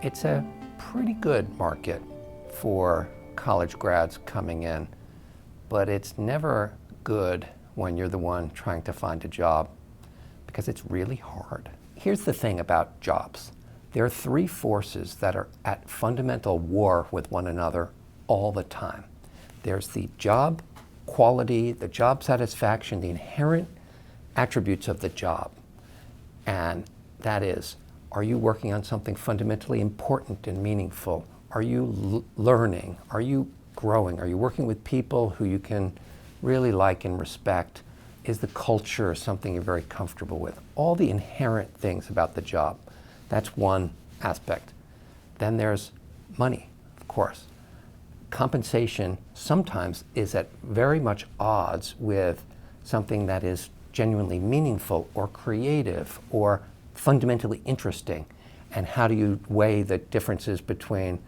It's a pretty good market for college grads coming in, but it's never good when you're the one trying to find a job because it's really hard. Here's the thing about jobs. There are three forces that are at fundamental war with one another all the time. There's the job quality, the job satisfaction, the inherent attributes of the job. And that is, are you working on something fundamentally important and meaningful? Are you learning? Are you growing? Are you working with people who you can really like and respect? Is the culture something you're very comfortable with? All the inherent things about the job. That's one aspect. Then there's money, of course. Compensation sometimes is at very much odds with something that is genuinely meaningful or creative or fundamentally interesting. And how do you weigh the differences between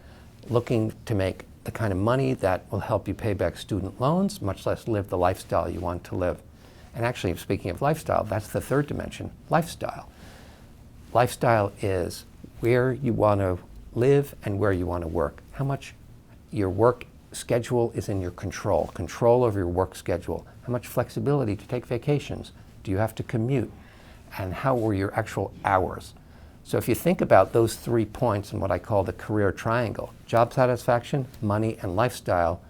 looking to make the kind of money that will help you pay back student loans, much less live the lifestyle you want to live? And actually, speaking of lifestyle, that's the third dimension, lifestyle. Lifestyle is where you want to live and where you want to work. How much your work schedule is in your control over your work schedule. How much flexibility to take vacations? Do you have to commute? And how were your actual hours? So if you think about those 3 points in what I call the career triangle, job satisfaction, money, and lifestyle,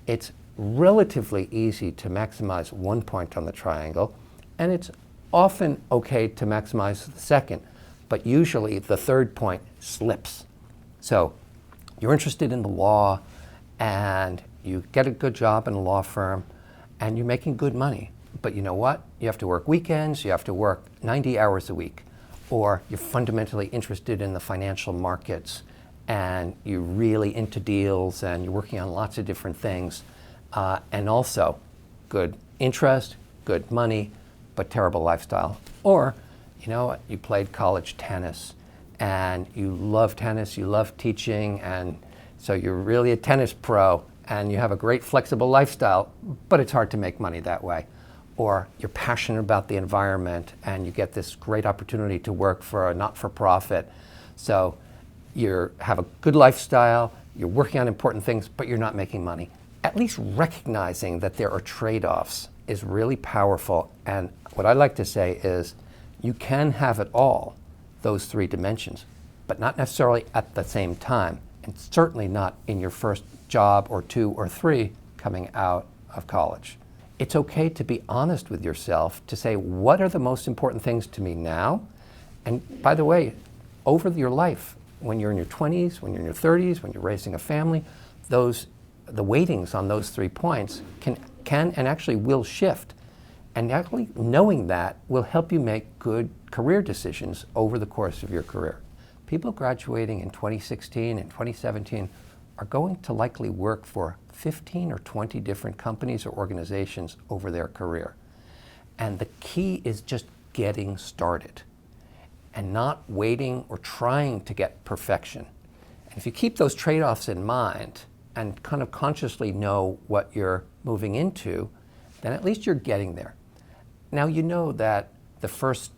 it's relatively easy to maximize one point on the triangle, and it's often okay to maximize the second, but usually the third point slips. So you're interested in the law, and you get a good job in a law firm, and you're making good money. But you know what? You have to work weekends, you have to work 90 hours a week, or you're fundamentally interested in the financial markets, and you're really into deals, and you're working on lots of different things, and also good interest, good money, but terrible lifestyle. Or, you know what? You played college tennis, and you love tennis, you love teaching, and so you're really a tennis pro, and you have a great flexible lifestyle, but it's hard to make money that way. Or you're passionate about the environment, and you get this great opportunity to work for a not-for-profit. So you have a good lifestyle, you're working on important things, but you're not making money. At least recognizing that there are trade-offs is really powerful. And what I like to say is you can have it all, those three dimensions, but not necessarily at the same time, and certainly not in your first job or two or three coming out of college. It's okay to be honest with yourself, to say, what are the most important things to me now? And by the way, over your life, when you're in your 20s, when you're in your 30s, when you're raising a family, the weightings on those 3 points can and actually will shift. And actually knowing that will help you make good career decisions over the course of your career. People graduating in 2016 and 2017 are going to likely work for 15 or 20 different companies or organizations over their career. And the key is just getting started and not waiting or trying to get perfection. And if you keep those trade-offs in mind and kind of consciously know what you're moving into, then at least you're getting there. Now you know that the first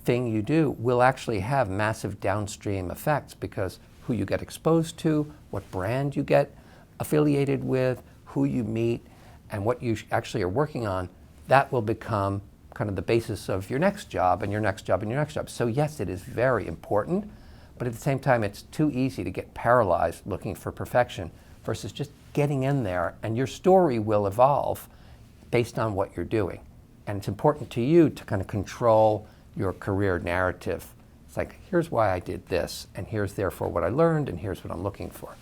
thing you do will actually have massive downstream effects because who you get exposed to, what brand you get affiliated with, who you meet, and what you actually are working on, that will become kind of the basis of your next job and your next job and your next job. So yes, it is very important, but at the same time, it's too easy to get paralyzed looking for perfection versus just getting in there, and your story will evolve based on what you're doing. And it's important to you to kind of control your career narrative. It's like, here's why I did this, and here's therefore what I learned, and here's what I'm looking for.